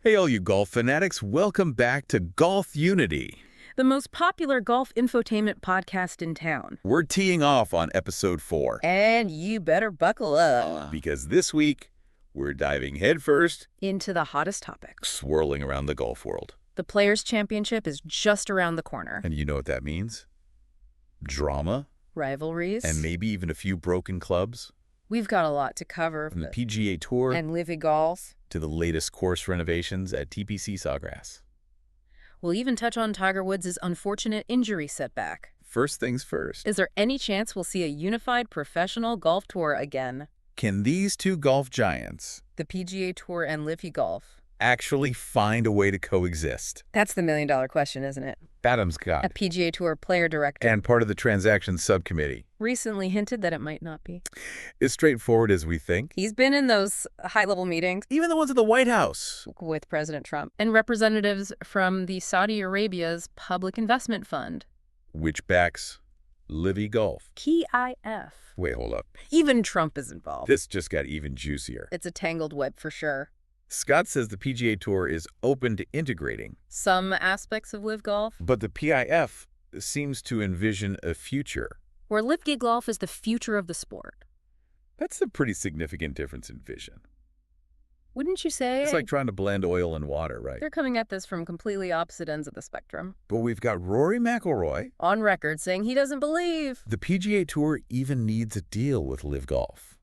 Hey, all you golf fanatics, welcome back to Golfunity, the most popular golf infotainment podcast in town. We're teeing off on episode 4. And you better buckle up. Because this week, we're diving headfirst into the hottest topic. Swirling around the golf world. The Players' Championship is just around the corner. And you know what that means? Drama. Rivalries. And maybe even a few broken clubs. We've got a lot to cover. From the PGA Tour. And LIV Golf. To the latest course renovations at TPC Sawgrass. We'll even touch on Tiger Woods' unfortunate injury setback. First things first. Is there any chance we'll see a unified professional golf tour again? Can these two golf giants, the PGA Tour and LIV Golf, actually find a way to coexist? That's the million-dollar question, isn't it? Adam Scott, a PGA Tour player director and part of the transactions subcommittee, recently hinted that it might not be. As straightforward as we think. He's been in those high-level meetings. Even the ones at the White House. With President Trump. And representatives from the Saudi Arabia's Public Investment Fund. Which backs LIV Golf. KIF. Wait, hold up. Even Trump is involved. This just got even juicier. It's a tangled web for sure. Scott says the PGA Tour is open to integrating some aspects of LIV Golf. But the PIF seems to envision a future where LIV Golf is the future of the sport. That's a pretty significant difference in vision. Wouldn't you say? It's like trying to blend oil and water, right? They're coming at this from completely opposite ends of the spectrum. But we've got Rory McIlroy on record saying he doesn't believe the PGA Tour even needs a deal with LIV Golf.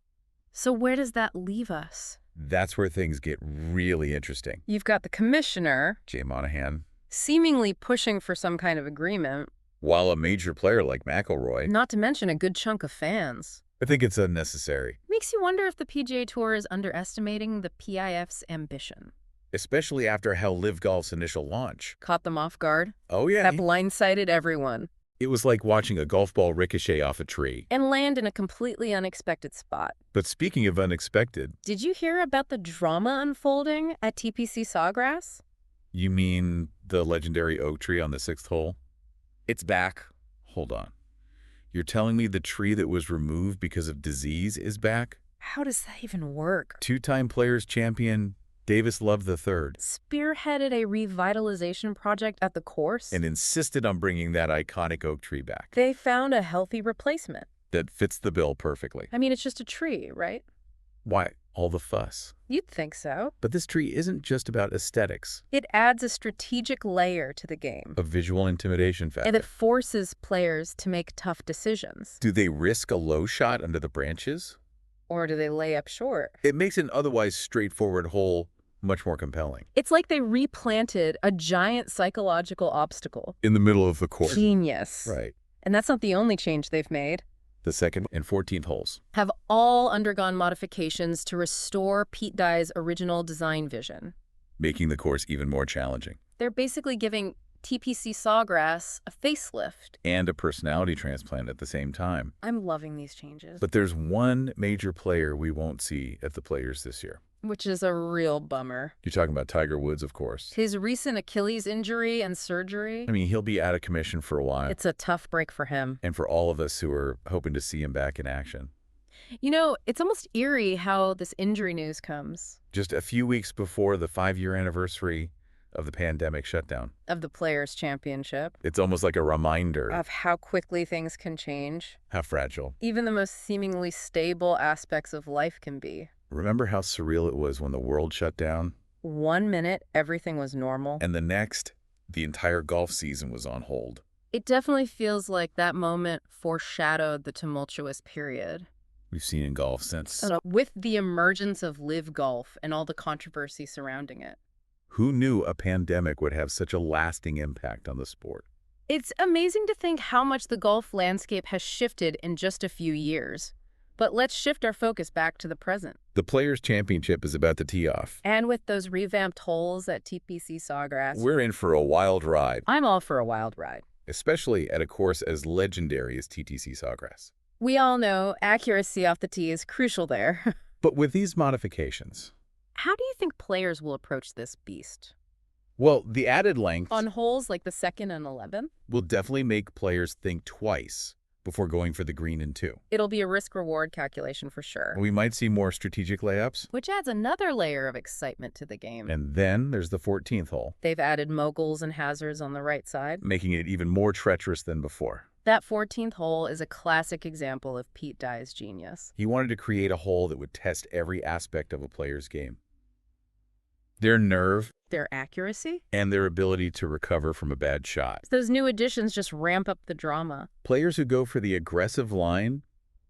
So where does that leave us? That's where things get really interesting. You've got the commissioner, Jay Monahan, seemingly pushing for some kind of agreement. While a major player like McIlroy, not to mention a good chunk of fans. I think it's unnecessary. Makes you wonder if the PGA Tour is underestimating the PIF's ambition. Especially after how LIV Golf's initial launch caught them off guard. Oh, yeah. That blindsided everyone. It was like watching a golf ball ricochet off a tree. And land in a completely unexpected spot. But speaking of unexpected... Did you hear about the drama unfolding at TPC Sawgrass? You mean the legendary oak tree on the 6th hole? It's back. Hold on. You're telling me the tree that was removed because of disease is back? How does that even work? Two-time Players champion Davis Love III spearheaded a revitalization project at the course and insisted on bringing that iconic oak tree back. They found a healthy replacement that fits the bill perfectly. I mean, it's just a tree, right? Why all the fuss? You'd think so. But this tree isn't just about aesthetics. It adds a strategic layer to the game. A visual intimidation factor. And it forces players to make tough decisions. Do they risk a low shot under the branches? Or do they lay up short? It makes an otherwise straightforward hole much more compelling. It's like they replanted a giant psychological obstacle. In the middle of the course. Genius. Right. And that's not the only change they've made. The 2nd and 14th holes have all undergone modifications to restore Pete Dye's original design vision. Making the course even more challenging. They're basically giving TPC Sawgrass a facelift. And a personality transplant at the same time. I'm loving these changes. But there's one major player we won't see at the Players this year. Which is a real bummer. You're talking about Tiger Woods, of course. His recent Achilles injury and surgery. I mean, he'll be out of commission for a while. It's a tough break for him. And for all of us who are hoping to see him back in action. You know, it's almost eerie how this injury news comes. Just a few weeks before the 5-year anniversary of the pandemic shutdown. Of the Players' Championship. It's almost like a reminder. Of how quickly things can change. How fragile. Even the most seemingly stable aspects of life can be. Remember how surreal it was when the world shut down? 1 minute, everything was normal. And the next, the entire golf season was on hold. It definitely feels like that moment foreshadowed the tumultuous period we've seen in golf since. With the emergence of LIV Golf and all the controversy surrounding it. Who knew a pandemic would have such a lasting impact on the sport? It's amazing to think how much the golf landscape has shifted in just a few years. But let's shift our focus back to the present. The Players' Championship is about to tee off. And with those revamped holes at TPC Sawgrass, we're in for a wild ride. I'm all for a wild ride. Especially at a course as legendary as TPC Sawgrass. We all know accuracy off the tee is crucial there. But with these modifications, how do you think players will approach this beast? Well, the added length on holes like the 2nd and 11th will definitely make players think twice before going for the green in 2. It'll be a risk-reward calculation for sure, We might see more strategic layups. which adds another layer of excitement to the game. And then there's the 14th hole, They've added moguls and hazards on the right side. making it even more treacherous than before. That 14th hole is a classic example of Pete Dye's genius. He wanted to create a hole that would test every aspect of a player's game. Their nerve Their accuracy? and their ability to recover from a bad shot. Those new additions just ramp up the drama. Players who go for the aggressive line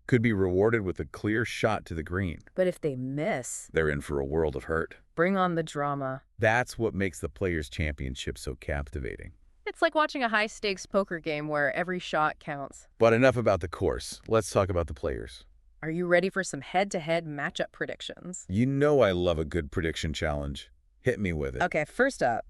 could be rewarded with a clear shot to the green. But if they miss, They're in for a world of hurt. bring on the drama. That's what makes the Players' Championship so captivating. It's like watching a high-stakes poker game where every shot counts. But enough about the course. Let's talk about the players. Are you ready for some head-to-head matchup predictions? You know I love a good prediction challenge. Hit me with it. Okay, first up,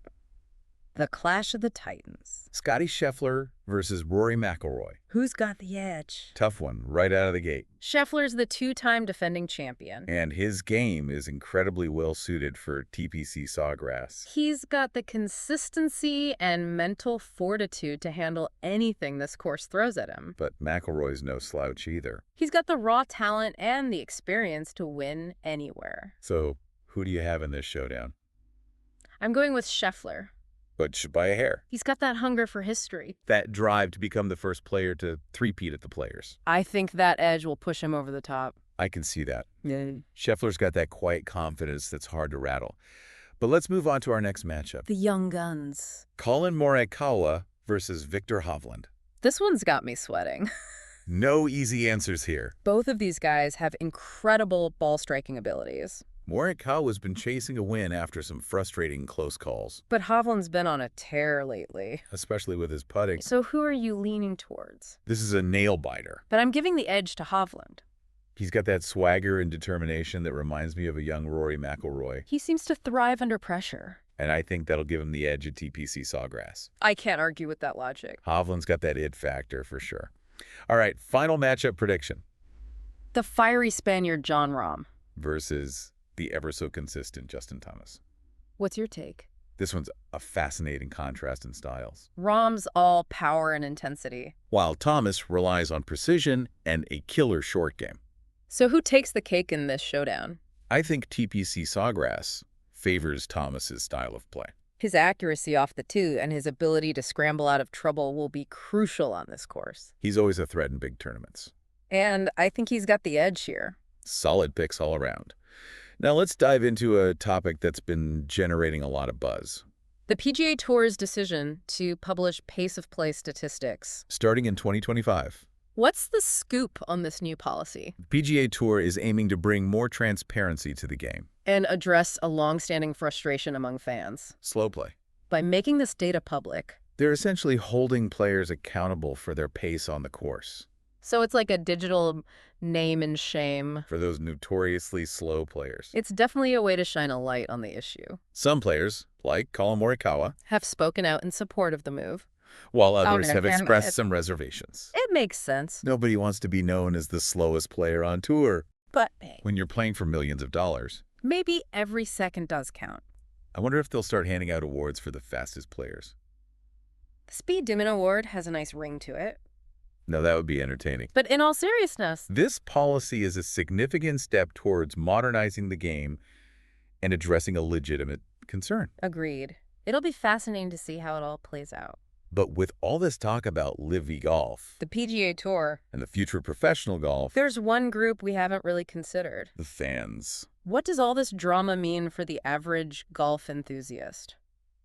the Clash of the Titans. Scottie Scheffler versus Rory McIlroy. Who's got the edge? Tough one, right out of the gate. Scheffler's the two-time defending champion. And his game is incredibly well suited for TPC Sawgrass. He's got the consistency and mental fortitude to handle anything this course throws at him. But McIlroy's no slouch either. He's got the raw talent and the experience to win anywhere. So, who do you have in this showdown? I'm going with Scheffler. But by a hair. He's got that hunger for history. That drive to become the first player to three-peat at the Players. I think that edge will push him over the top. I can see that. Yeah. Scheffler's got that quiet confidence that's hard to rattle. But let's move on to our next matchup. The young guns. Collin Morikawa versus Viktor Hovland. This one's got me sweating. No easy answers here. Both of these guys have incredible ball striking abilities. Morikawa's been chasing a win after some frustrating close calls, But Hovland's been on a tear lately. especially with his putting. So who are you leaning towards? This is a nail-biter. But I'm giving the edge to Hovland. He's got that swagger and determination that reminds me of a young Rory McIlroy, He seems to thrive under pressure. and I think that'll give him the edge at TPC Sawgrass. I can't argue with that logic. Hovland's got that it factor for sure. All right, final matchup prediction The fiery Spaniard Jon Rahm. versus the ever-so-consistent Justin Thomas. What's your take? This one's a fascinating contrast in styles. Rahm's all power and intensity. While Thomas relies on precision and a killer short game. So who takes the cake in this showdown? I think TPC Sawgrass favors Thomas's style of play. His accuracy off the tee and his ability to scramble out of trouble will be crucial on this course. He's always a threat in big tournaments. And I think he's got the edge here. Solid picks all around. Now let's dive into a topic that's been generating a lot of buzz. The PGA Tour's decision to publish pace of play statistics. Starting in 2025, What's the scoop on this new policy? PGA Tour is aiming to bring more transparency to the game. And address a long-standing frustration among fans. Slow play. By making this data public. They're essentially holding players accountable for their pace on the course. So it's like a digital name and shame. For those notoriously slow players. It's definitely a way to shine a light on the issue. Some players, like Collin Morikawa, Have spoken out in support of the move. while others no, have no, no, expressed it- some reservations. It makes sense. Nobody wants to be known as the slowest player on tour But hey, when you're playing for millions of dollars. maybe every second does count. I wonder if they'll start handing out awards for the fastest players. The Speed Demon Award has a nice ring to it. No, that would be entertaining. But in all seriousness, This policy is a significant step towards modernizing the game and addressing a legitimate concern. agreed. It'll be fascinating to see how it all plays out. But with all this talk about LIV golf The PGA Tour. and the future of professional golf, There's one group we haven't really considered. the fans, What does all this drama mean for the average golf enthusiast?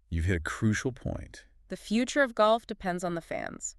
you've hit a crucial point. The future of golf depends on the fans.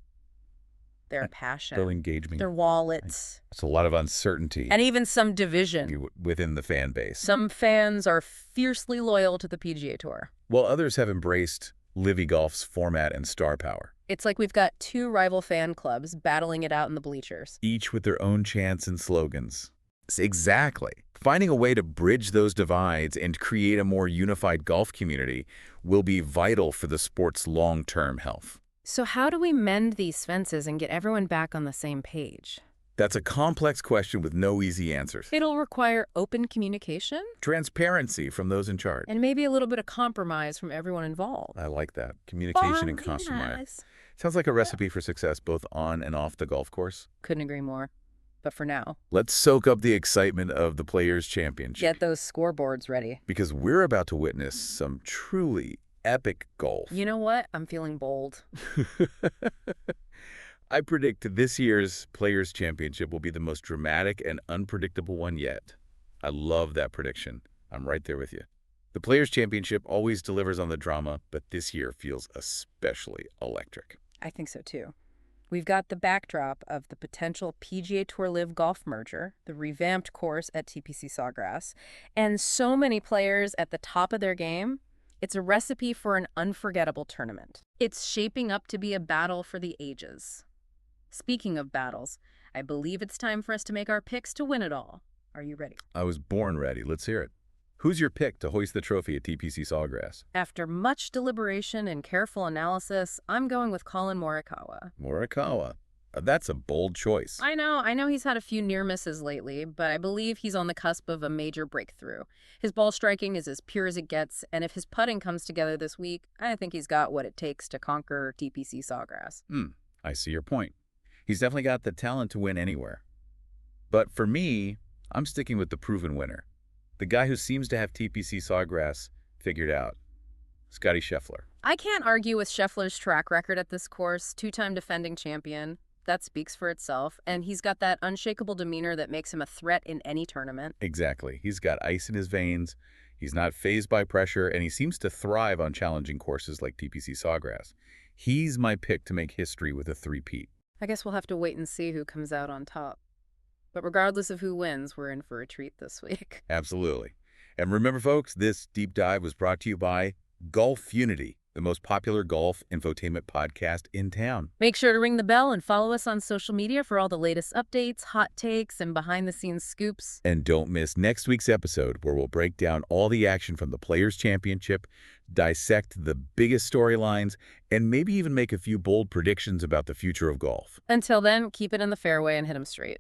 Their passion, Their engagement. their wallets, It's a lot of uncertainty and even some division. within the fan base. Some fans are fiercely loyal to the PGA Tour. While others have embraced LIV golf's format and star power, It's like we've got two rival fan clubs battling it out in the bleachers. each with their own chants and slogans. Exactly. Finding a way to bridge those divides and create a more unified golf community will be vital for the sport's long-term health. So how do we mend these fences and get everyone back on the same page? That's a complex question with no easy answers. It'll require open communication Transparency from those in charge. and maybe a little bit of compromise from everyone involved. I like that. Communication and compromise. Sounds like a recipe for success both on and off the golf course. Couldn't agree more. But for now, Let's soak up the excitement of the Players' Championship. get those scoreboards ready. Because we're about to witness some truly epic golf. You know what? I'm feeling bold. I predict this year's Players' Championship will be the most dramatic and unpredictable one yet. I love that prediction. I'm right there with you. The Players' Championship always delivers on the drama, but this year feels especially electric. I think so too. We've got the backdrop of the potential PGA Tour LIV Golf merger, the revamped course at TPC Sawgrass, and so many players at the top of their game. It's a recipe for an unforgettable tournament. It's shaping up to be a battle for the ages. Speaking of battles, I believe it's time for us to make our picks to win it all. Are you ready? I was born ready. Let's hear it. Who's your pick to hoist the trophy at TPC Sawgrass? After much deliberation and careful analysis, I'm going with Collin Morikawa. Morikawa. That's a bold choice. I know he's had a few near misses lately, but I believe he's on the cusp of a major breakthrough. His ball striking is as pure as it gets, and if his putting comes together this week, I think he's got what it takes to conquer TPC Sawgrass. I see your point. He's definitely got the talent to win anywhere. But for me, I'm sticking with the proven winner. The guy who seems to have TPC Sawgrass figured out. Scottie Scheffler. I can't argue with Scheffler's track record at this course, two-time defending champion. That speaks for itself, and he's got that unshakable demeanor that makes him a threat in any tournament. Exactly. He's got ice in his veins, he's not fazed by pressure, and he seems to thrive on challenging courses like TPC Sawgrass. He's my pick to make history with a three-peat. I guess we'll have to wait and see who comes out on top. But regardless of who wins, we're in for a treat this week. Absolutely. And remember, folks, this deep dive was brought to you by Golfunity, the most popular golf infotainment podcast in town. Make sure to ring the bell and follow us on social media for all the latest updates, hot takes, and behind-the-scenes scoops. And don't miss next week's episode where we'll break down all the action from the Players' Championship, dissect the biggest storylines, and maybe even make a few bold predictions about the future of golf. Until then, keep it in the fairway and hit 'em straight.